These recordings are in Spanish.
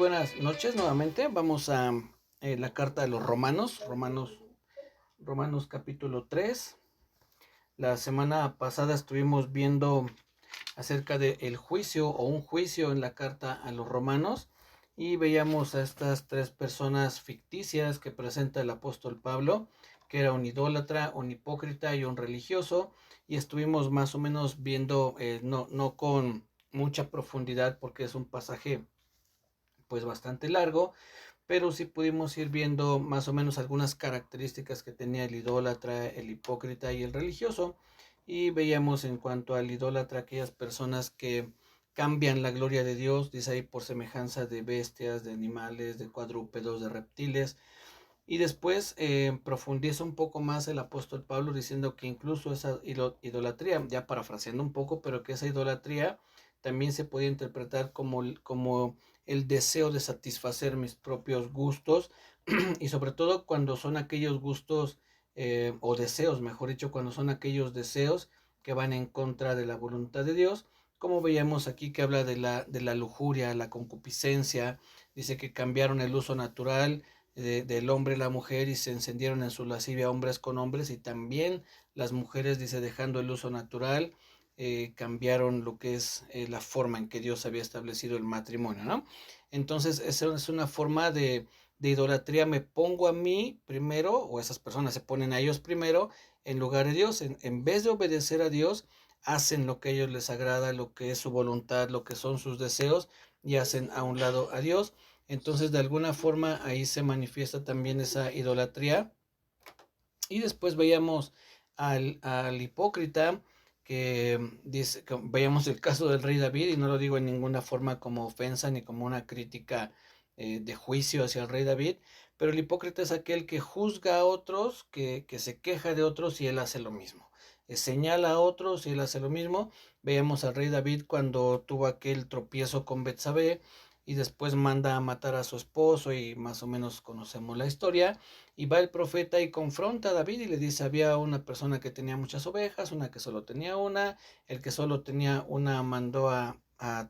buenas noches nuevamente. Vamos a la carta de los Romanos capítulo 3. La semana pasada estuvimos viendo acerca del juicio o un juicio en la carta a los Romanos y veíamos a estas tres personas ficticias que presenta el apóstol Pablo, que era un idólatra, un hipócrita y un religioso, y estuvimos más o menos viendo, no con mucha profundidad porque es un pasaje pues bastante largo, pero sí pudimos ir viendo más o menos algunas características que tenía el idólatra, el hipócrita y el religioso. Y veíamos en cuanto al idólatra aquellas personas que cambian la gloria de Dios, dice ahí, por semejanza de bestias, de animales, de cuadrúpedos, de reptiles. Y después profundiza un poco más el apóstol Pablo diciendo que incluso esa idolatría, ya parafraseando un poco, pero que esa idolatría también se puede interpretar como el deseo de satisfacer mis propios gustos y sobre todo cuando son aquellos gustos o deseos, mejor dicho, cuando son aquellos deseos que van en contra de la voluntad de Dios, como veíamos aquí que habla de la lujuria, la concupiscencia, dice que cambiaron el uso natural del hombre y la mujer y se encendieron en su lascivia hombres con hombres, y también las mujeres, dice, dejando el uso natural, cambiaron lo que es la forma en que Dios había establecido el matrimonio, ¿no? Entonces, esa es una forma de idolatría. Me pongo a mí primero, o esas personas se ponen a ellos primero, en lugar de Dios. En vez de obedecer a Dios, hacen lo que a ellos les agrada, lo que es su voluntad, lo que son sus deseos, y hacen a un lado a Dios. Entonces, de alguna forma, ahí se manifiesta también esa idolatría. Y después veíamos al hipócrita, que dice, que veíamos el caso del rey David, y no lo digo en ninguna forma como ofensa ni como una crítica de juicio hacia el rey David, pero el hipócrita es aquel que juzga a otros, que se queja de otros y él hace lo mismo. Señala a otros y él hace lo mismo. Veíamos al rey David cuando tuvo aquel tropiezo con Betsabé y después manda a matar a su esposo, y más o menos conocemos la historia. Y va el profeta y confronta a David y le dice, había una persona que tenía muchas ovejas, una que solo tenía una, el que solo tenía una mandó a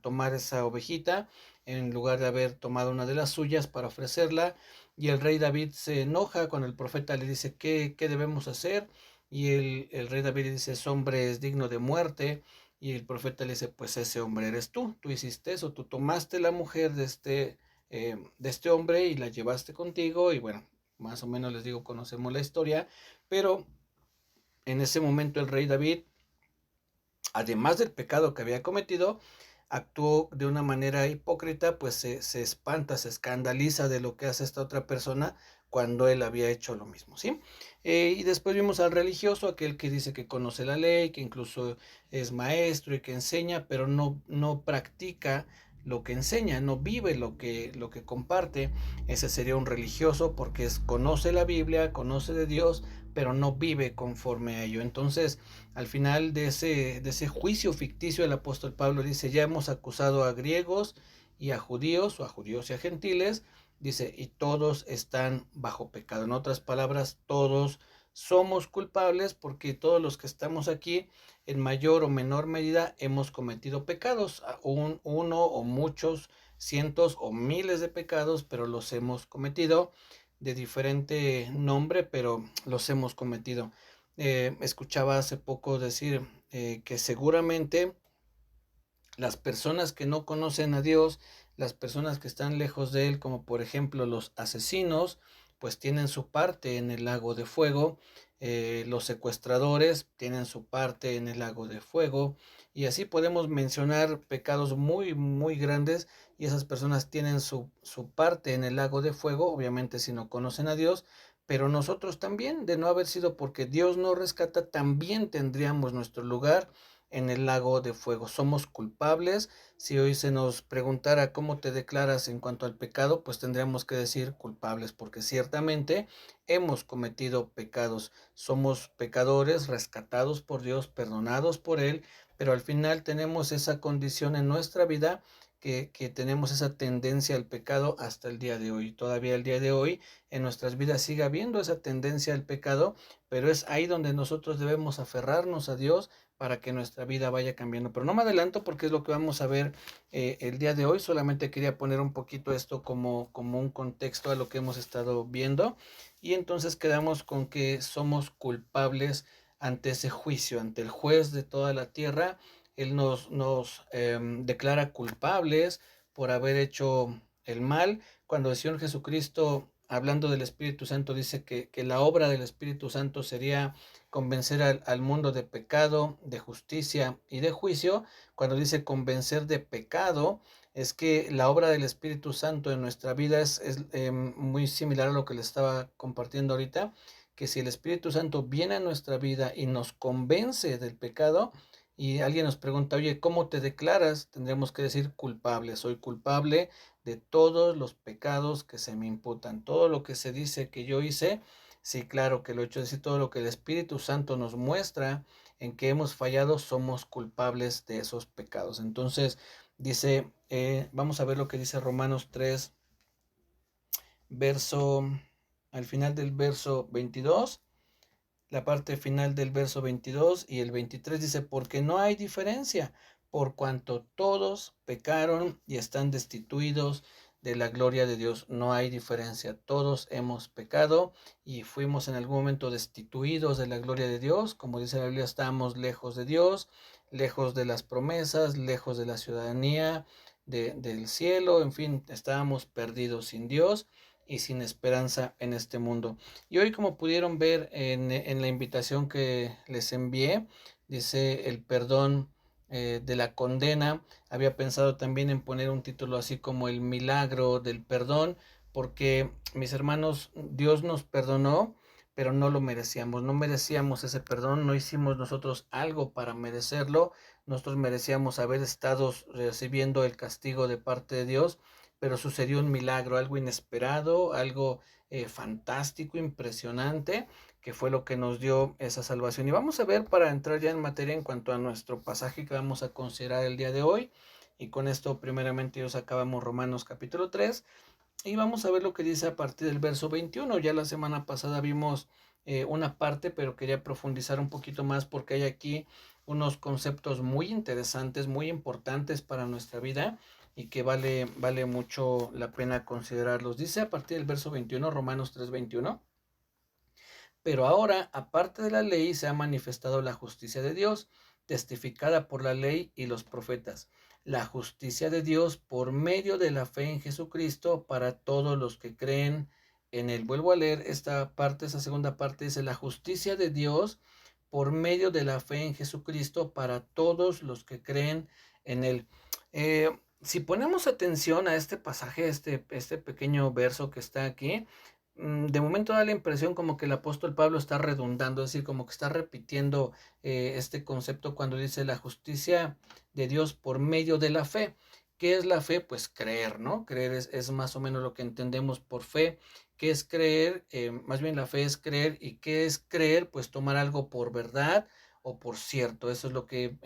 tomar esa ovejita en lugar de haber tomado una de las suyas para ofrecerla, y el rey David se enoja cuando el profeta le dice, ¿qué debemos hacer? Y el rey David le dice, ese hombre es digno de muerte, y el profeta le dice, pues ese hombre eres tú hiciste eso, tú tomaste la mujer de este hombre y la llevaste contigo, y bueno, más o menos les digo, conocemos la historia, pero en ese momento el rey David, además del pecado que había cometido, actuó de una manera hipócrita, pues se espanta, se escandaliza de lo que hace esta otra persona cuando él había hecho lo mismo, ¿sí? Y después vimos al religioso, aquel que dice que conoce la ley, que incluso es maestro y que enseña, pero no practica lo que enseña, no vive lo que comparte. Ese sería un religioso porque conoce la Biblia, conoce de Dios, pero no vive conforme a ello. Entonces, al final de ese juicio ficticio, el apóstol Pablo dice, ya hemos acusado a griegos y a judíos, o a judíos y a gentiles, dice, y todos están bajo pecado. En otras palabras, todos somos culpables porque todos los que estamos aquí, en mayor o menor medida, hemos cometido pecados, uno o muchos, cientos o miles de pecados, pero los hemos cometido de diferente nombre, pero los hemos cometido. Escuchaba hace poco decir que seguramente las personas que no conocen a Dios, las personas que están lejos de Él, como por ejemplo los asesinos, pues tienen su parte en el lago de fuego, los secuestradores tienen su parte en el lago de fuego, y así podemos mencionar pecados muy, muy grandes, y esas personas tienen su parte en el lago de fuego, obviamente si no conocen a Dios, pero nosotros también, de no haber sido porque Dios nos rescata, también tendríamos nuestro lugar en el lago de fuego. Somos culpables. Si hoy se nos preguntara cómo te declaras en cuanto al pecado, pues tendríamos que decir culpables, porque ciertamente hemos cometido pecados. Somos pecadores rescatados por Dios, perdonados por Él, pero al final tenemos esa condición en nuestra vida, que tenemos esa tendencia al pecado hasta el día de hoy. Todavía el día de hoy en nuestras vidas sigue habiendo esa tendencia al pecado, pero es ahí donde nosotros debemos aferrarnos a Dios para que nuestra vida vaya cambiando. Pero no me adelanto porque es lo que vamos a ver el día de hoy. Solamente quería poner un poquito esto como un contexto a lo que hemos estado viendo. Y entonces quedamos con que somos culpables ante ese juicio, ante el juez de toda la tierra. Él nos declara culpables por haber hecho el mal. Cuando el Señor Jesucristo, hablando del Espíritu Santo, dice que la obra del Espíritu Santo sería convencer al mundo de pecado, de justicia y de juicio. Cuando dice convencer de pecado, es que la obra del Espíritu Santo en nuestra vida es muy similar a lo que le estaba compartiendo ahorita, que si el Espíritu Santo viene a nuestra vida y nos convence del pecado, y alguien nos pregunta, oye, ¿cómo te declaras? Tendremos que decir culpable. Soy culpable de todos los pecados que se me imputan. Todo lo que se dice que yo hice, sí, claro que lo he hecho. Es decir, todo lo que el Espíritu Santo nos muestra en que hemos fallado, somos culpables de esos pecados. Entonces, dice, vamos a ver lo que dice Romanos 3, al final del verso 22. La parte final del verso 22 y el 23 dice, porque no hay diferencia, por cuanto todos pecaron y están destituidos de la gloria de Dios. No hay diferencia, todos hemos pecado y fuimos en algún momento destituidos de la gloria de Dios. Como dice la Biblia, estamos lejos de Dios, lejos de las promesas, lejos de la ciudadanía del cielo, en fin, estábamos perdidos sin Dios y sin esperanza en este mundo. Y hoy, como pudieron ver en la invitación que les envié, dice el perdón de la condena. Había pensado también en poner un título así como el milagro del perdón, porque mis hermanos, Dios nos perdonó, pero no lo merecíamos, no merecíamos ese perdón, no hicimos nosotros algo para merecerlo, nosotros merecíamos haber estado recibiendo el castigo de parte de Dios, pero sucedió un milagro, algo inesperado, algo fantástico, impresionante, que fue lo que nos dio esa salvación. Y vamos a ver, para entrar ya en materia en cuanto a nuestro pasaje que vamos a considerar el día de hoy, y con esto primeramente ya acabamos Romanos capítulo 3, y vamos a ver lo que dice a partir del verso 21. Ya la semana pasada vimos una parte, pero quería profundizar un poquito más porque hay aquí unos conceptos muy interesantes, muy importantes para nuestra vida y que vale mucho la pena considerarlos. Dice a partir del verso 21, Romanos 3:21, pero ahora, aparte de la ley, se ha manifestado la justicia de Dios, testificada por la ley y los profetas. La justicia de Dios por medio de la fe en Jesucristo para todos los que creen en él. Vuelvo a leer esta parte, esa segunda parte dice, la justicia de Dios por medio de la fe en Jesucristo para todos los que creen en él. Si ponemos atención a este pasaje, este pequeño verso que está aquí, de momento da la impresión como que el apóstol Pablo está redundando, es decir, como que está repitiendo este concepto cuando dice la justicia de Dios por medio de la fe. ¿Qué es la fe? Pues creer, ¿no? Creer es más o menos lo que entendemos por fe. ¿Qué es creer? Más bien la fe es creer. ¿Y qué es creer? Pues tomar algo por verdad o por cierto. Eso es lo que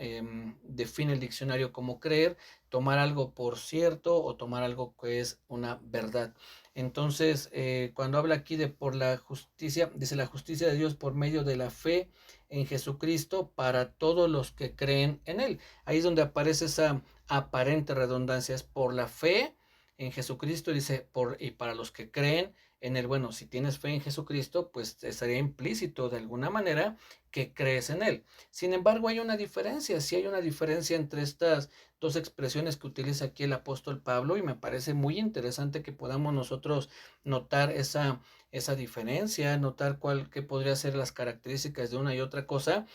define el diccionario como creer, tomar algo por cierto o tomar algo que es una verdad. Entonces, cuando habla aquí de por la justicia, dice la justicia de Dios por medio de la fe en Jesucristo para todos los que creen en él. Ahí es donde aparece esa aparente redundancia, es por la fe en Jesucristo, dice y para los que creen en él. Bueno, si tienes fe en Jesucristo, pues estaría implícito de alguna manera que crees en él. Sin embargo, hay una diferencia, sí hay una diferencia entre estas dos expresiones que utiliza aquí el apóstol Pablo, y me parece muy interesante que podamos nosotros notar esa diferencia, notar qué podría ser las características de una y otra cosa.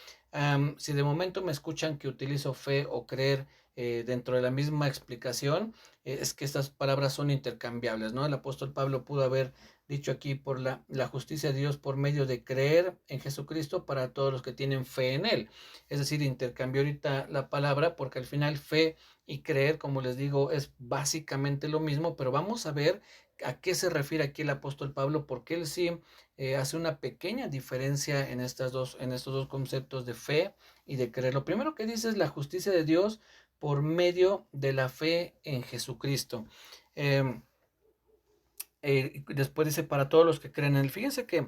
Si de momento me escuchan que utilizo fe o creer dentro de la misma explicación, es que estas palabras son intercambiables, ¿no? El apóstol Pablo pudo haber dicho aquí por la justicia de Dios por medio de creer en Jesucristo para todos los que tienen fe en él. Es decir, intercambió ahorita la palabra porque al final fe y creer, como les digo, es básicamente lo mismo, pero vamos a ver a qué se refiere aquí el apóstol Pablo, porque él sí hace una pequeña diferencia en estos dos conceptos de fe y de creer. Lo primero que dice es la justicia de Dios por medio de la fe en Jesucristo. Después dice para todos los que creen en él. Fíjense que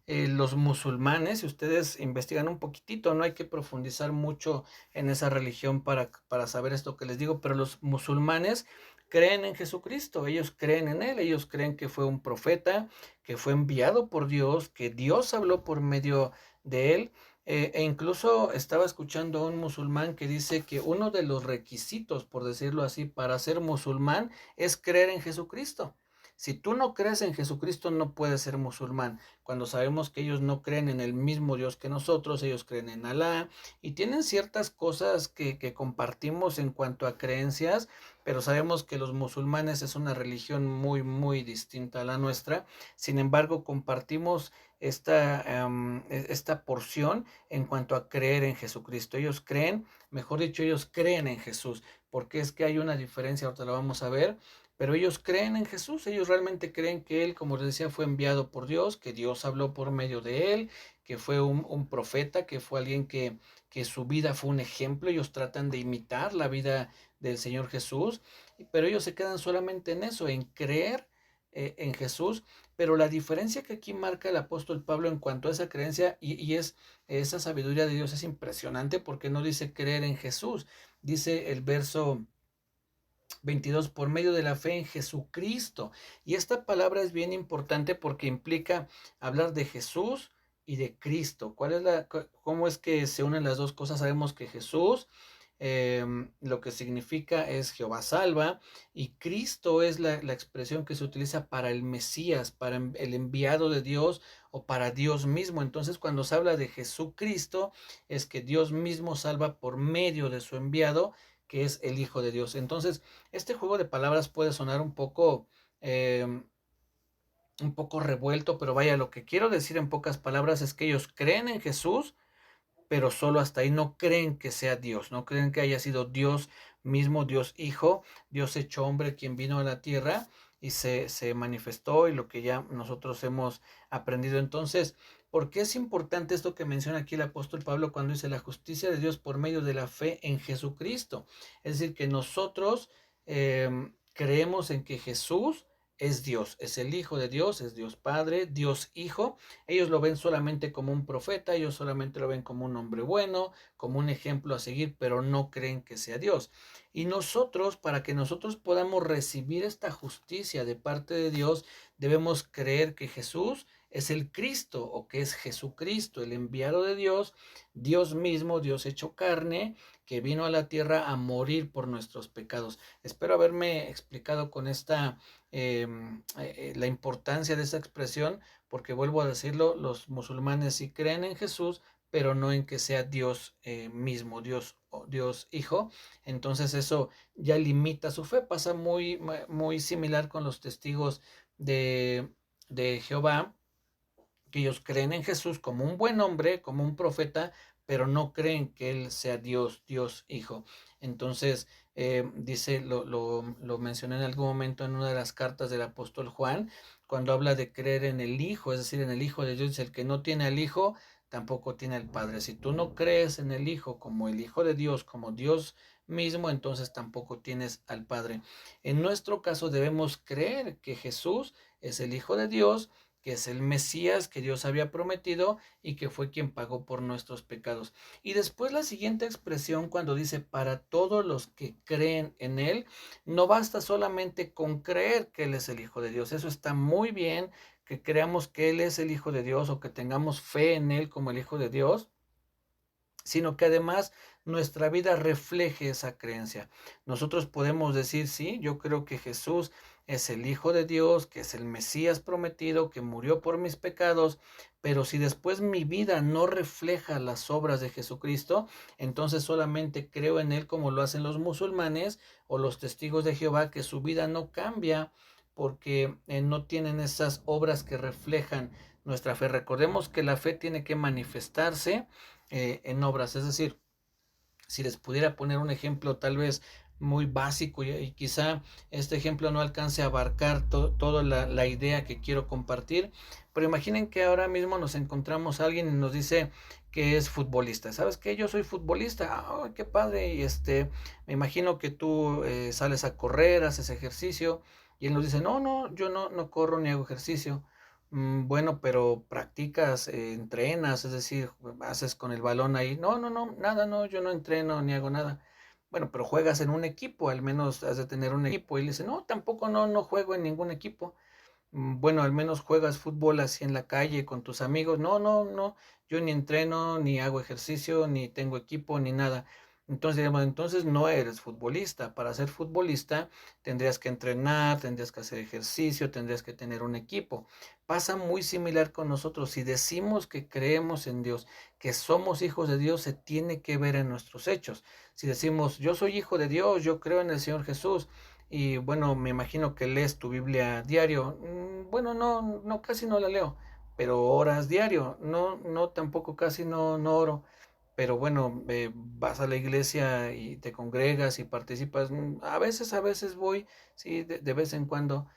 los musulmanes, si ustedes investigan un poquitito, no hay que profundizar mucho en esa religión para saber esto que les digo, pero los musulmanes creen en Jesucristo, ellos creen en él, ellos creen que fue un profeta, que fue enviado por Dios, que Dios habló por medio de él. E incluso estaba escuchando a un musulmán que dice que uno de los requisitos, por decirlo así, para ser musulmán es creer en Jesucristo. Si tú no crees en Jesucristo, no puedes ser musulmán. Cuando sabemos que ellos no creen en el mismo Dios que nosotros, ellos creen en Alá y tienen ciertas cosas que compartimos en cuanto a creencias, pero sabemos que los musulmanes es una religión muy, muy distinta a la nuestra. Sin embargo, compartimos esta porción en cuanto a creer en Jesucristo. Ellos creen, mejor dicho, ellos creen en Jesús, porque es que hay una diferencia, ahorita la vamos a ver, pero ellos creen en Jesús, ellos realmente creen que Él, como les decía, fue enviado por Dios, que Dios habló por medio de Él, que fue un profeta, que fue alguien que su vida fue un ejemplo. Ellos tratan de imitar la vida del Señor Jesús, pero ellos se quedan solamente en eso, en creer en Jesús. Pero la diferencia que aquí marca el apóstol Pablo en cuanto a esa creencia y es esa sabiduría de Dios es impresionante, porque no dice creer en Jesús, dice el verso 22, por medio de la fe en Jesucristo. Y esta palabra es bien importante porque implica hablar de Jesús y de Cristo. ¿Cómo es que se unen las dos cosas? Sabemos que Jesús lo que significa es Jehová salva, y Cristo es la expresión que se utiliza para el Mesías, para el enviado de Dios o para Dios mismo. Entonces, cuando se habla de Jesucristo, es que Dios mismo salva por medio de su enviado, que es el Hijo de Dios. Entonces, este juego de palabras puede sonar un poco revuelto, pero vaya, lo que quiero decir en pocas palabras es que ellos creen en Jesús, pero solo hasta ahí. No creen que sea Dios, no creen que haya sido Dios mismo, Dios Hijo, Dios hecho hombre, quien vino a la tierra y se manifestó, y lo que ya nosotros hemos aprendido. Entonces, ¿por qué es importante esto que menciona aquí el apóstol Pablo cuando dice la justicia de Dios por medio de la fe en Jesucristo? Es decir, que nosotros creemos en que Jesús es Dios, es el Hijo de Dios, es Dios Padre, Dios Hijo. Ellos lo ven solamente como un profeta, ellos solamente lo ven como un hombre bueno, como un ejemplo a seguir, pero no creen que sea Dios. Y nosotros, para que nosotros podamos recibir esta justicia de parte de Dios, debemos creer que Jesús es el Cristo, o que es Jesucristo, el enviado de Dios, Dios mismo, Dios hecho carne, que vino a la tierra a morir por nuestros pecados. Espero haberme explicado con la importancia de esta expresión, porque vuelvo a decirlo, los musulmanes sí creen en Jesús, pero no en que sea Dios mismo, Dios Hijo. Entonces eso ya limita su fe. Pasa muy, muy similar con los testigos de Jehová, que ellos creen en Jesús como un buen hombre, como un profeta, pero no creen que Él sea Dios, Dios Hijo. Entonces, dice, lo mencioné en algún momento en una de las cartas del apóstol Juan, cuando habla de creer en el Hijo, es decir, en el Hijo de Dios. Dice, el que no tiene al Hijo, tampoco tiene al Padre. Si tú no crees en el Hijo como el Hijo de Dios, como Dios mismo, entonces tampoco tienes al Padre. En nuestro caso debemos creer que Jesús es el Hijo de Dios, que es el Mesías que Dios había prometido y que fue quien pagó por nuestros pecados. Y después la siguiente expresión, cuando dice para todos los que creen en Él, no basta solamente con creer que Él es el Hijo de Dios. Eso está muy bien, que creamos que Él es el Hijo de Dios o que tengamos fe en Él como el Hijo de Dios, sino que además nuestra vida refleje esa creencia. Nosotros podemos decir, sí, yo creo que Jesús es el Hijo de Dios, que es el Mesías prometido, que murió por mis pecados, pero si después mi vida no refleja las obras de Jesucristo, entonces solamente creo en Él como lo hacen los musulmanes o los testigos de Jehová, que su vida no cambia porque no tienen esas obras que reflejan nuestra fe. Recordemos que la fe tiene que manifestarse en obras. Es decir, si les pudiera poner un ejemplo tal vez muy básico, y quizá este ejemplo no alcance a abarcar toda la idea que quiero compartir, pero imaginen que ahora mismo nos encontramos a alguien y nos dice que es futbolista. ¿Sabes qué? Yo soy futbolista. ¡Oh, qué padre! Y me imagino que tú sales a correr, haces ejercicio, Y él nos dice, no, no, yo no corro ni hago ejercicio. Bueno, pero practicas, entrenas, es decir, haces con el balón ahí. No, no, no, nada, no, yo no entreno ni hago nada. Bueno, pero juegas en un equipo, al menos has de tener un equipo. Y le dice, no, tampoco no juego en ningún equipo. Bueno, al menos juegas fútbol así en la calle con tus amigos. No, no, no, yo ni entreno, ni hago ejercicio, ni tengo equipo, ni nada. Entonces, digamos, entonces no eres futbolista. Para ser futbolista tendrías que entrenar, tendrías que hacer ejercicio, tendrías que tener un equipo. Pasa muy similar con nosotros. Si decimos que creemos en Dios, que somos hijos de Dios, se tiene que ver en nuestros hechos. Si decimos, yo soy hijo de Dios, yo creo en el Señor Jesús, y bueno, me imagino que lees tu Biblia diario. Bueno, no, casi no la leo, pero oras diario. No, tampoco casi no oro. Pero bueno, vas a la iglesia y te congregas y participas. A veces voy, sí, de vez en cuando,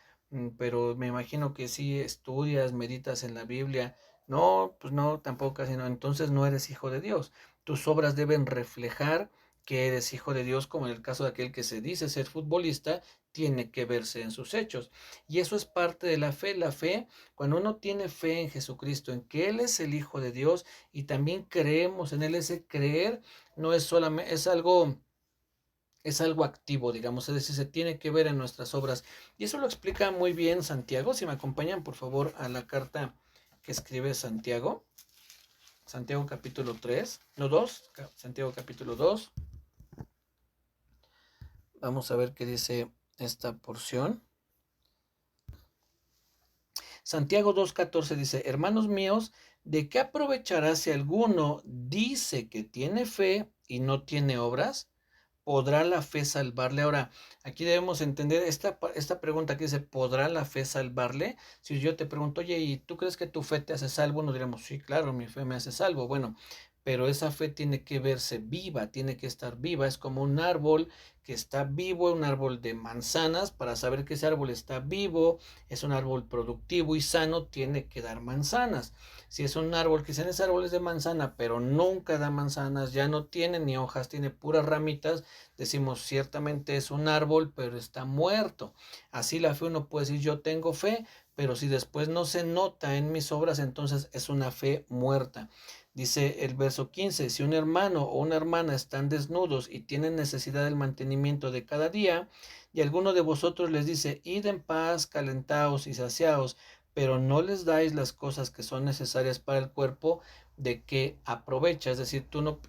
pero me imagino que sí estudias, meditas en la Biblia. No, pues no, tampoco casi no. Entonces no eres hijo de Dios. Tus obras deben reflejar que eres hijo de Dios, como en el caso de aquel que se dice ser futbolista, tiene que verse en sus hechos. Y eso es parte de la fe. La fe, cuando uno tiene fe en Jesucristo, en que Él es el Hijo de Dios y también creemos en Él, ese creer no es solamente, es algo activo, digamos, es decir, se tiene que ver en nuestras obras. Y eso lo explica muy bien Santiago. Si me acompañan, por favor, a la carta que escribe Santiago. Santiago capítulo 3, no 2, Santiago capítulo 2. Vamos a ver qué dice esta porción. Santiago 2:14 dice, hermanos míos, ¿de qué aprovechará si alguno dice que tiene fe y no tiene obras? ¿Podrá la fe salvarle? Ahora, aquí debemos entender esta pregunta que dice, ¿podrá la fe salvarle? Si yo te pregunto, oye, ¿y tú crees que tu fe te hace salvo? Nos diremos, sí, claro, mi fe me hace salvo. Bueno, pero esa fe tiene que verse viva, tiene que estar viva. Es como un árbol que está vivo, un árbol de manzanas. Para saber que ese árbol está vivo, es un árbol productivo y sano, tiene que dar manzanas. Si es un árbol, quizás ese árbol es de manzana, pero nunca da manzanas, ya no tiene ni hojas, tiene puras ramitas, decimos ciertamente es un árbol, pero está muerto. Así la fe, uno puede decir yo tengo fe, pero si después no se nota en mis obras, entonces es una fe muerta. Dice el verso 15, si un hermano o una hermana están desnudos y tienen necesidad del mantenimiento de cada día, y alguno de vosotros les dice, id en paz, calentaos y saciaos, pero no les dais las cosas que son necesarias para el cuerpo, de que aprovecha. Es decir, tú no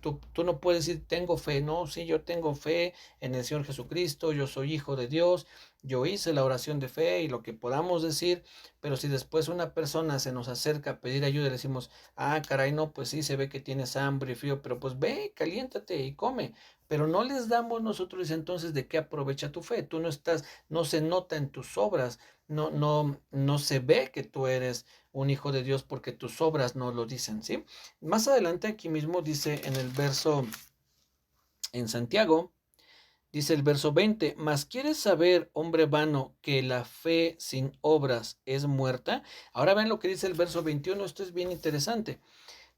puedes decir tengo fe. No, sí, yo tengo fe en el Señor Jesucristo, yo soy hijo de Dios, yo hice la oración de fe y lo que podamos decir, pero si después una persona se nos acerca a pedir ayuda y le decimos, ah, caray, no, pues sí, se ve que tienes hambre y frío, pero pues ve, caliéntate y come, pero no les damos nosotros, entonces, ¿de qué aprovecha tu fe? Tú no estás, no se nota en tus obras, no se ve que tú eres un hijo de Dios porque tus obras no lo dicen, ¿sí? Más adelante aquí mismo dice en el verso, en Santiago, dice el verso 20, mas ¿quieres saber, hombre vano, que la fe sin obras es muerta? Ahora ven lo que dice el verso 21, esto es bien interesante.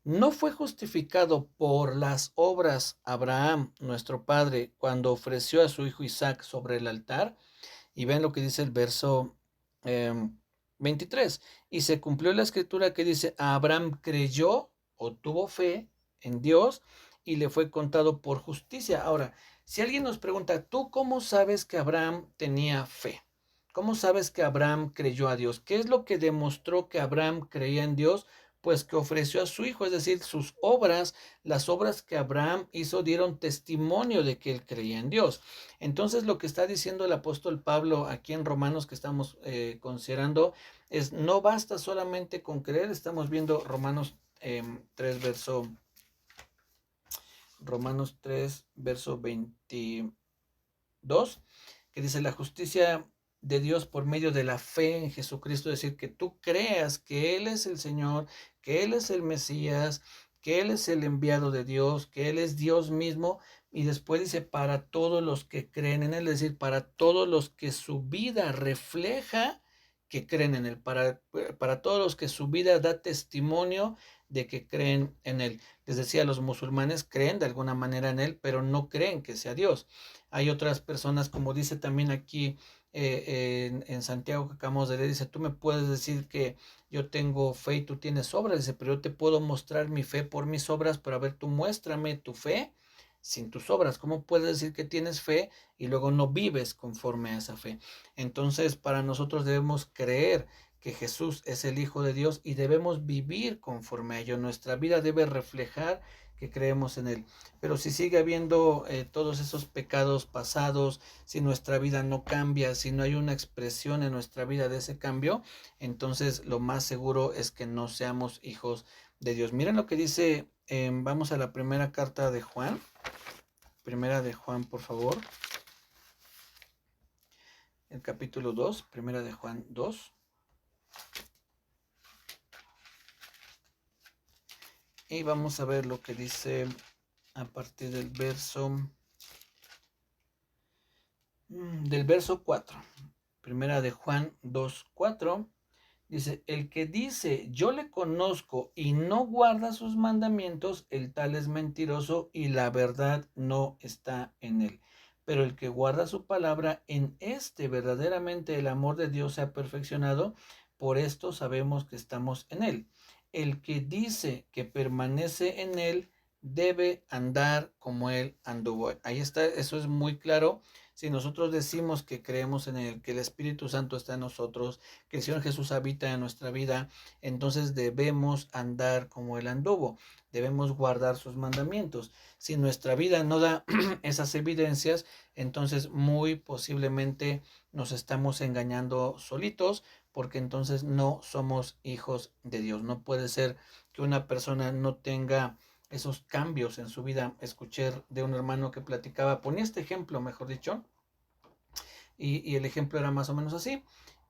¿No fue justificado por las obras Abraham, nuestro padre, cuando ofreció a su hijo Isaac sobre el altar? Y ven lo que dice el verso 23. Y se cumplió la escritura que dice, Abraham creyó o tuvo fe en Dios y le fue contado por justicia. Ahora, si alguien nos pregunta, ¿tú cómo sabes que Abraham tenía fe? ¿Cómo sabes que Abraham creyó a Dios? ¿Qué es lo que demostró que Abraham creía en Dios? Pues que ofreció a su hijo, es decir, sus obras, las obras que Abraham hizo dieron testimonio de que él creía en Dios. Entonces lo que está diciendo el apóstol Pablo aquí en Romanos que estamos considerando es no basta solamente con creer. Estamos viendo Romanos 3 verso Romanos 3 verso 22, que dice la justicia de Dios por medio de la fe en Jesucristo, es decir, que tú creas que Él es el Señor, que Él es el Mesías, que Él es el enviado de Dios, que Él es Dios mismo, y después dice para todos los que creen en Él, es decir, para todos los que su vida refleja que creen en Él, para todos los que su vida da testimonio de que creen en Él. Les decía, los musulmanes creen de alguna manera en Él, pero no creen que sea Dios. Hay otras personas, como dice también aquí en Santiago que acabamos de leer, dice, tú me puedes decir que yo tengo fe y tú tienes obras, dice, pero yo te puedo mostrar mi fe por mis obras, pero a ver, tú muéstrame tu fe sin tus obras. ¿Cómo puedes decir que tienes fe y luego no vives conforme a esa fe? Entonces, para nosotros debemos creer que Jesús es el Hijo de Dios y debemos vivir conforme a ello. Nuestra vida debe reflejar que creemos en Él. Pero si sigue habiendo todos esos pecados pasados, si nuestra vida no cambia, si no hay una expresión en nuestra vida de ese cambio, entonces lo más seguro es que no seamos hijos de Dios. Miren lo que dice, vamos a la primera carta de Juan. Primera de Juan, por favor. El capítulo 2, primera de Juan 2. Y vamos a ver lo que dice a partir del verso 4. Primera de Juan 2, 4. Dice, el que dice, yo le conozco y no guarda sus mandamientos, el tal es mentiroso y la verdad no está en él. Pero el que guarda su palabra, en este verdaderamente el amor de Dios se ha perfeccionado, por esto sabemos que estamos en él. El que dice que permanece en él, debe andar como él anduvo. Ahí está, eso es muy claro. Si nosotros decimos que creemos en él, que el Espíritu Santo está en nosotros, que el Señor Jesús habita en nuestra vida, entonces debemos andar como Él anduvo, debemos guardar sus mandamientos. Si nuestra vida no da esas evidencias, entonces muy posiblemente nos estamos engañando solitos, porque entonces no somos hijos de Dios. No puede ser que una persona no tenga esos cambios en su vida. Escuché de un hermano que platicaba, ponía este ejemplo, mejor dicho, y el ejemplo era más o menos así,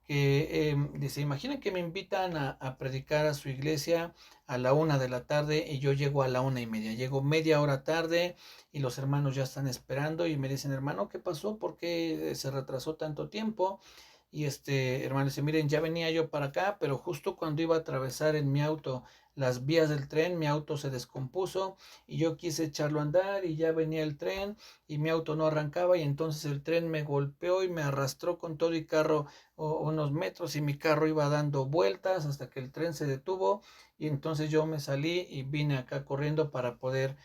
que dice, imaginen que me invitan a predicar a su iglesia a la 1 de la tarde y yo llego a la 1:30, llego media hora tarde y los hermanos ya están esperando y me dicen, hermano, ¿qué pasó? ¿Por qué se retrasó tanto tiempo? Y este hermano dice, miren, ya venía yo para acá, pero justo cuando iba a atravesar en mi auto las vías del tren, mi auto se descompuso y yo quise echarlo a andar y ya venía el tren y mi auto no arrancaba y entonces el tren me golpeó y me arrastró con todo y carro unos metros y mi carro iba dando vueltas hasta que el tren se detuvo y entonces yo me salí y vine acá corriendo para poder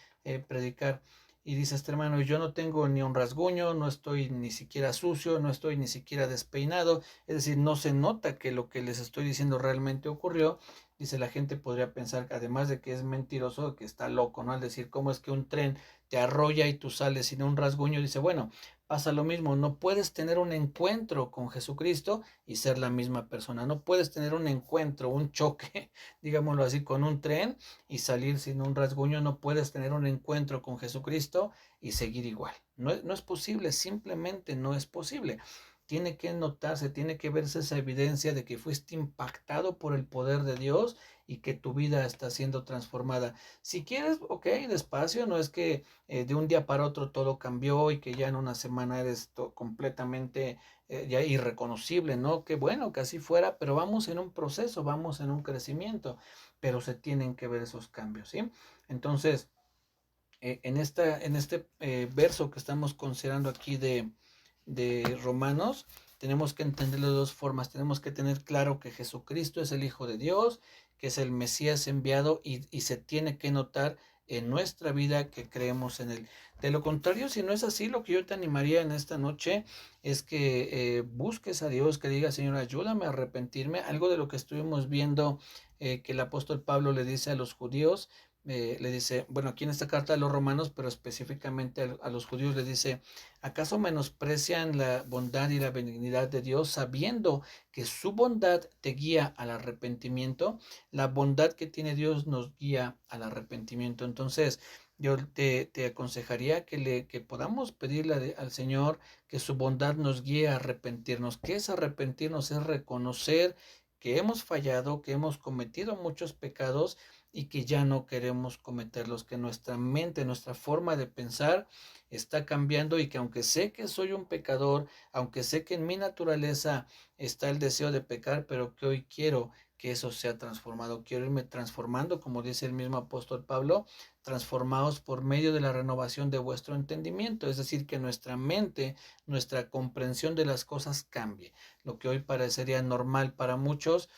predicar. Y dice este hermano, yo no tengo ni un rasguño, no estoy ni siquiera sucio, no estoy ni siquiera despeinado, es decir, no se nota que lo que les estoy diciendo realmente ocurrió. Dice, la gente podría pensar, además de que es mentiroso, que está loco, ¿no? Al decir, ¿cómo es que un tren te arrolla y tú sales sin un rasguño? Dice, bueno, pasa lo mismo, no puedes tener un encuentro con Jesucristo y ser la misma persona, no puedes tener un encuentro, un choque, digámoslo así, con un tren y salir sin un rasguño, no puedes tener un encuentro con Jesucristo y seguir igual, no es posible, simplemente no es posible. Tiene que notarse, tiene que verse esa evidencia de que fuiste impactado por el poder de Dios y que tu vida está siendo transformada. Si quieres, ok, despacio, no es que de un día para otro todo cambió y que ya en una semana eres completamente ya irreconocible, ¿no? Qué bueno que así fuera, pero vamos en un proceso, vamos en un crecimiento, pero se tienen que ver esos cambios, ¿sí? Entonces, en este verso que estamos considerando aquí de Romanos, tenemos que entenderlo de dos formas. Tenemos que tener claro que Jesucristo es el Hijo de Dios, que es el Mesías enviado y se tiene que notar en nuestra vida que creemos en Él. De lo contrario, si no es así, lo que yo te animaría en esta noche es que busques a Dios, que digas, Señor, ayúdame a arrepentirme. Algo de lo que estuvimos viendo que el apóstol Pablo le dice a los judíos, le dice, bueno, aquí en esta carta a los romanos, pero específicamente a los judíos le dice, ¿acaso menosprecian la bondad y la benignidad de Dios sabiendo que su bondad te guía al arrepentimiento? La bondad que tiene Dios nos guía al arrepentimiento. Entonces, yo te aconsejaría que podamos pedirle al Señor que su bondad nos guíe a arrepentirnos. ¿Qué es arrepentirnos? Es reconocer que hemos fallado, que hemos cometido muchos pecados y que ya no queremos cometerlos, que nuestra mente, nuestra forma de pensar está cambiando y que aunque sé que soy un pecador, aunque sé que en mi naturaleza está el deseo de pecar, pero que hoy quiero que eso sea transformado. Quiero irme transformando, como dice el mismo apóstol Pablo, transformados por medio de la renovación de vuestro entendimiento, es decir, que nuestra mente, nuestra comprensión de las cosas cambie. Lo que hoy parecería normal para muchos,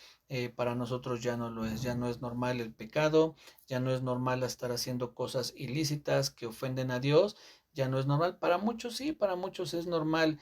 para nosotros ya no lo es. Ya no es normal el pecado, ya no es normal estar haciendo cosas ilícitas que ofenden a Dios. Ya no es normal. Para muchos sí, para muchos es normal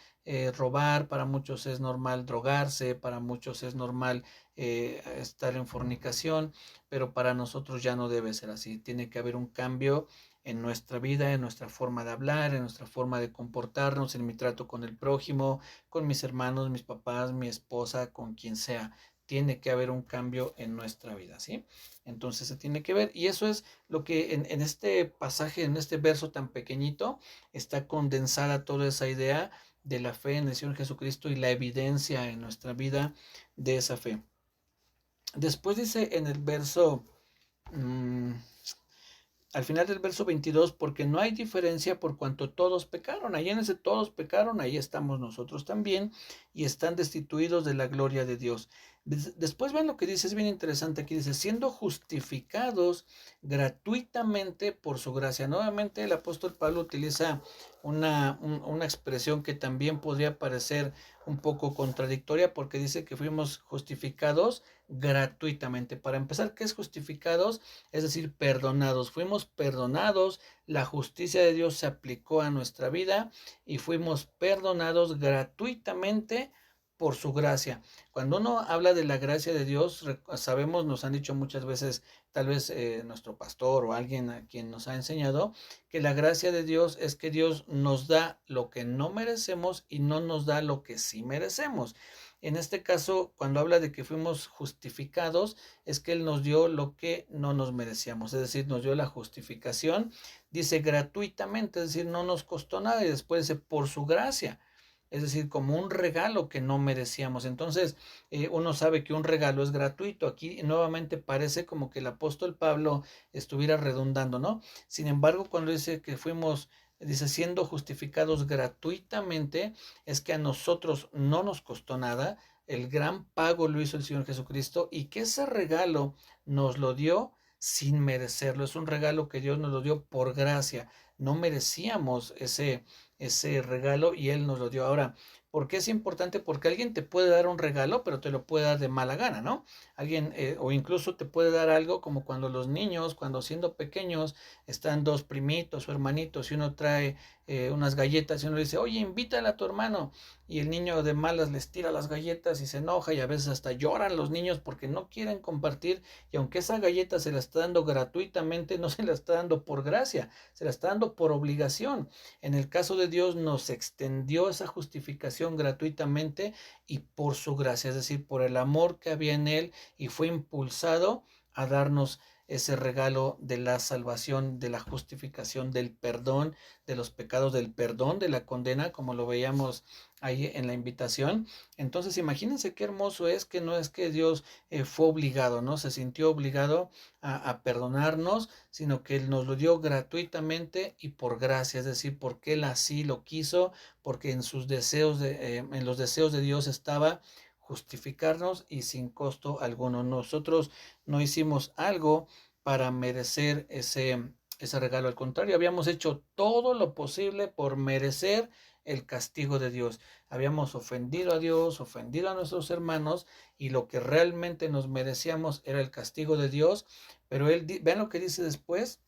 robar, para muchos es normal drogarse, para muchos es normal estar en fornicación, pero para nosotros ya no debe ser así. Tiene que haber un cambio en nuestra vida, en nuestra forma de hablar, en nuestra forma de comportarnos, en mi trato con el prójimo, con mis hermanos, mis papás, mi esposa, con quien sea. Tiene que haber un cambio en nuestra vida, ¿sí? Entonces se tiene que ver, y eso es lo que en este pasaje, en este verso tan pequeñito, está condensada toda esa idea de la fe en el Señor Jesucristo y la evidencia en nuestra vida de esa fe. Después dice en el verso, al final del verso 22, porque no hay diferencia por cuanto todos pecaron. Ahí en ese todos pecaron, ahí estamos nosotros también, y están destituidos de la gloria de Dios. Después ven lo que dice, es bien interesante aquí, dice, siendo justificados gratuitamente por su gracia. Nuevamente el apóstol Pablo utiliza una expresión que también podría parecer un poco contradictoria, porque dice que fuimos justificados gratuitamente. Para empezar, ¿qué es justificados? Es decir, perdonados. Fuimos perdonados, la justicia de Dios se aplicó a nuestra vida y fuimos perdonados gratuitamente por su gracia. Cuando uno habla de la gracia de Dios, sabemos, nos han dicho muchas veces, tal vez nuestro pastor o alguien a quien nos ha enseñado, que la gracia de Dios es que Dios nos da lo que no merecemos y no nos da lo que sí merecemos. En este caso, cuando habla de que fuimos justificados, es que Él nos dio lo que no nos merecíamos, es decir, nos dio la justificación, dice gratuitamente, es decir, no nos costó nada, y después dice por su gracia, es decir, como un regalo que no merecíamos. Entonces, uno sabe que un regalo es gratuito. Aquí nuevamente parece como que el apóstol Pablo estuviera redundando, ¿no? Sin embargo, cuando dice que fuimos, dice, siendo justificados gratuitamente, es que a nosotros no nos costó nada. El gran pago lo hizo el Señor Jesucristo, y que ese regalo nos lo dio sin merecerlo. Es un regalo que Dios nos lo dio por gracia. No merecíamos ese regalo y Él nos lo dio. Ahora, ¿por qué es importante? Porque alguien te puede dar un regalo, pero te lo puede dar de mala gana, ¿no? Alguien, o incluso te puede dar algo como cuando los niños, cuando siendo pequeños, están dos primitos o hermanitos y uno trae unas galletas y uno le dice, oye, invítale a tu hermano. Y el niño de malas les tira las galletas y se enoja, y a veces hasta lloran los niños porque no quieren compartir, y aunque esa galleta se la está dando gratuitamente, no se la está dando por gracia, se la está dando por obligación. En el caso de Dios nos extendió esa justificación gratuitamente y por su gracia, es decir, por el amor que había en Él, y fue impulsado a darnos ese regalo de la salvación, de la justificación, del perdón de los pecados, del perdón de la condena, como lo veíamos ahí en la invitación. Entonces imagínense qué hermoso es, que no es que Dios fue obligado, ¿no? Se sintió obligado a perdonarnos, sino que Él nos lo dio gratuitamente y por gracia, es decir, porque Él así lo quiso, porque en sus deseos, en los deseos de Dios estaba justificarnos y sin costo alguno. Nosotros no hicimos algo para merecer ese regalo. Al contrario, habíamos hecho todo lo posible por merecer el castigo de Dios. Habíamos ofendido a Dios, ofendido a nuestros hermanos, y lo que realmente nos merecíamos era el castigo de Dios. Pero Él, vean lo que dice después,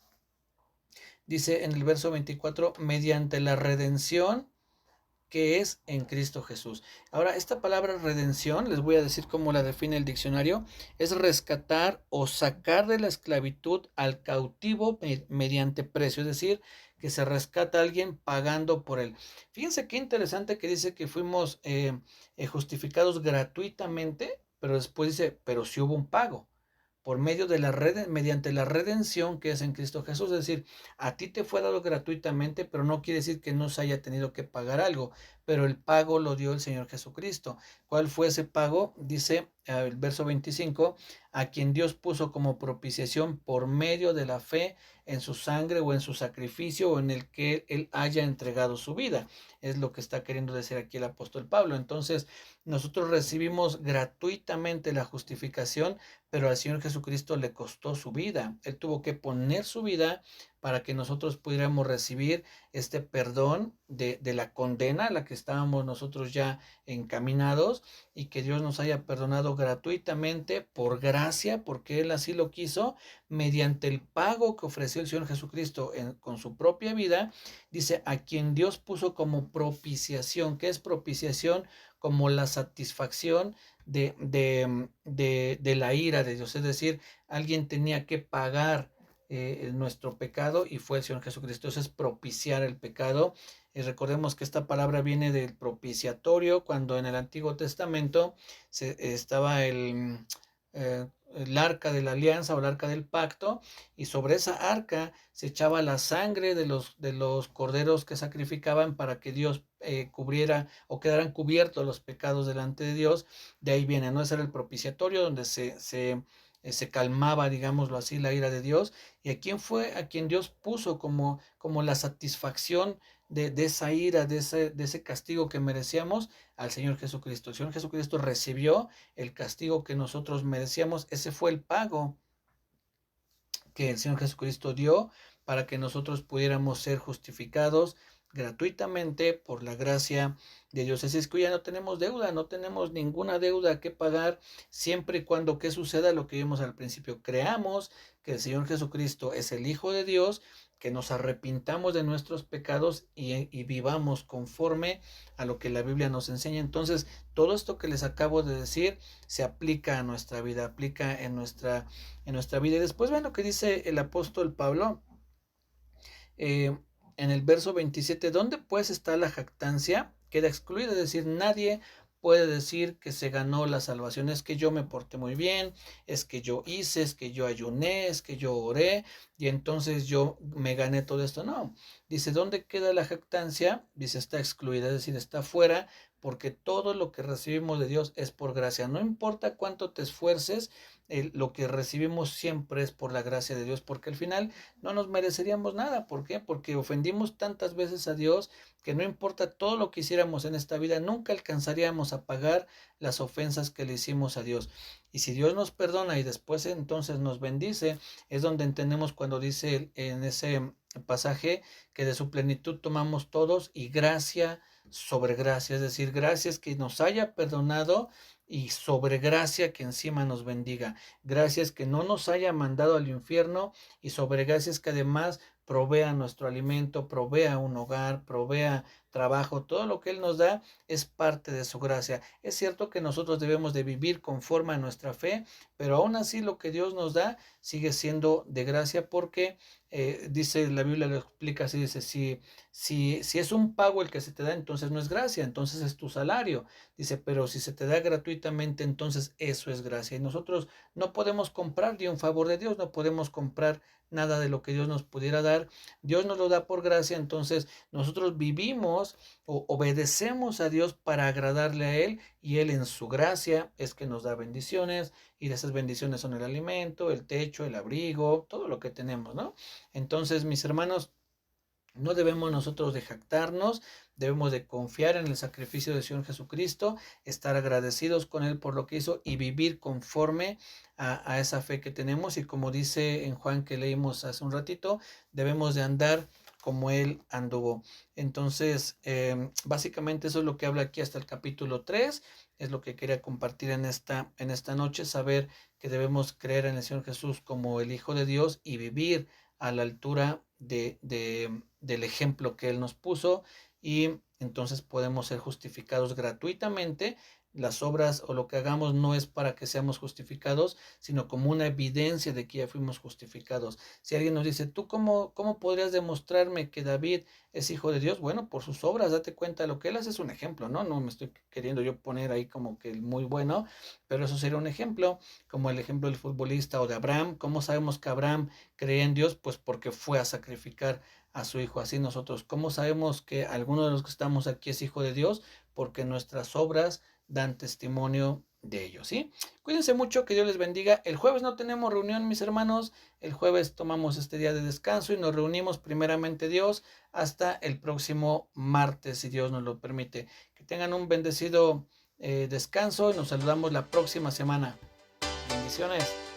dice en el verso 24, mediante la redención que es en Cristo Jesús. Ahora, esta palabra redención, les voy a decir cómo la define el diccionario, es rescatar o sacar de la esclavitud al cautivo mediante precio, es decir, que se rescata a alguien pagando por él. Fíjense qué interesante que dice que fuimos justificados gratuitamente, pero después dice, pero si hubo un pago por medio de la red, mediante la redención que es en Cristo Jesús. Es decir, a ti te fue dado gratuitamente, pero no quiere decir que no se haya tenido que pagar algo. pero el pago lo dio el Señor Jesucristo. ¿Cuál fue ese pago? Dice el verso 25, a quien Dios puso como propiciación por medio de la fe en su sangre o en su sacrificio o en el que él haya entregado su vida. Es lo que está queriendo decir aquí el apóstol Pablo. Entonces, nosotros recibimos gratuitamente la justificación, pero al Señor Jesucristo le costó su vida. Él tuvo que poner su vida para que nosotros pudiéramos recibir este perdón de la condena a la que estábamos nosotros ya encaminados, y que Dios nos haya perdonado gratuitamente por gracia, porque Él así lo quiso, mediante el pago que ofreció el Señor Jesucristo con su propia vida. Dice, a quien Dios puso como propiciación. ¿Qué es propiciación? Como la satisfacción de la ira de Dios. Es decir, alguien tenía que pagar nuestro pecado y fue el Señor Jesucristo. Eso es propiciar el pecado. Recordemos que esta palabra viene del propiciatorio, cuando en el Antiguo Testamento estaba el arca de la alianza o el arca del pacto, y sobre esa arca se echaba la sangre de los corderos que sacrificaban para que Dios cubriera o quedaran cubiertos los pecados delante de Dios. De ahí viene, ¿no? Ese era el propiciatorio donde se calmaba, digámoslo así, la ira de Dios. ¿Y a quién fue? A quien Dios puso como la satisfacción de esa ira, de ese castigo que merecíamos, al Señor Jesucristo. El Señor Jesucristo recibió el castigo que nosotros merecíamos. Ese fue el pago que el Señor Jesucristo dio para que nosotros pudiéramos ser justificados gratuitamente por la gracia de Dios. Así es que ya no tenemos deuda, no tenemos ninguna deuda que pagar, siempre y cuando que suceda lo que vimos al principio: creamos que el Señor Jesucristo es el Hijo de Dios, que nos arrepintamos de nuestros pecados y vivamos conforme a lo que la Biblia nos enseña. Entonces, todo esto que les acabo de decir se aplica a nuestra vida, aplica en nuestra vida. Y después ven lo que dice el apóstol Pablo eh, en el verso 27, ¿dónde pues está la jactancia? Queda excluida, es decir, nadie puede decir que se ganó la salvación. Es que yo me porté muy bien, es que yo hice, es que yo ayuné, es que yo oré y entonces yo me gané todo esto. No, dice, ¿dónde queda la jactancia? Dice, está excluida, es decir, está fuera, porque todo lo que recibimos de Dios es por gracia. No importa cuánto te esfuerces, lo que recibimos siempre es por la gracia de Dios, porque al final no nos mereceríamos nada. ¿Por qué? Porque ofendimos tantas veces a Dios que no importa todo lo que hiciéramos en esta vida, nunca alcanzaríamos a pagar las ofensas que le hicimos a Dios. Y si Dios nos perdona y después entonces nos bendice, es donde entendemos cuando dice en ese pasaje que de su plenitud tomamos todos y gracia sobre gracia, es decir, gracias que nos haya perdonado y sobre gracia que encima nos bendiga, gracias que no nos haya mandado al infierno y sobre gracias que además provea nuestro alimento, provea un hogar, provea trabajo. Todo lo que Él nos da es parte de su gracia. Es cierto que nosotros debemos de vivir conforme a nuestra fe, pero aún así lo que Dios nos da sigue siendo de gracia, porque dice la Biblia, lo explica así, dice, si es un pago el que se te da, entonces no es gracia, entonces es tu salario. Dice, pero si se te da gratuitamente, entonces eso es gracia. Y nosotros no podemos comprar de un favor de Dios, no podemos comprar nada de lo que Dios nos pudiera dar. Dios nos lo da por gracia, entonces nosotros vivimos o obedecemos a Dios para agradarle a Él, y Él en su gracia es que nos da bendiciones, y de esas bendiciones son el alimento, el techo, el abrigo, todo lo que tenemos, ¿no? Entonces, mis hermanos, no debemos nosotros de jactarnos, debemos de confiar en el sacrificio del Señor Jesucristo, estar agradecidos con Él por lo que hizo y vivir conforme a esa fe que tenemos. Y como dice en Juan que leímos hace un ratito, debemos de andar como Él anduvo. Entonces, básicamente eso es lo que habla aquí hasta el capítulo 3, es lo que quería compartir en esta noche, saber que debemos creer en el Señor Jesús como el Hijo de Dios y vivir a la altura del ejemplo que Él nos puso, y entonces podemos ser justificados gratuitamente. Las obras o lo que hagamos no es para que seamos justificados, sino como una evidencia de que ya fuimos justificados. Si alguien nos dice, ¿tú cómo podrías demostrarme que David es hijo de Dios? Bueno, por sus obras, date cuenta, lo que él hace es un ejemplo, ¿no? No me estoy queriendo yo poner ahí como que muy bueno, pero eso sería un ejemplo, como el ejemplo del futbolista o de Abraham. ¿Cómo sabemos que Abraham creía en Dios? Pues porque fue a sacrificar a su Hijo. Así nosotros, ¿cómo sabemos que alguno de los que estamos aquí es hijo de Dios? Porque nuestras obras dan testimonio de ello, ¿sí? Cuídense mucho, que Dios les bendiga. El jueves no tenemos reunión, mis hermanos. El jueves tomamos este día de descanso y nos reunimos primeramente Dios hasta el próximo martes, si Dios nos lo permite. Que tengan un bendecido descanso y nos saludamos la próxima semana. Bendiciones.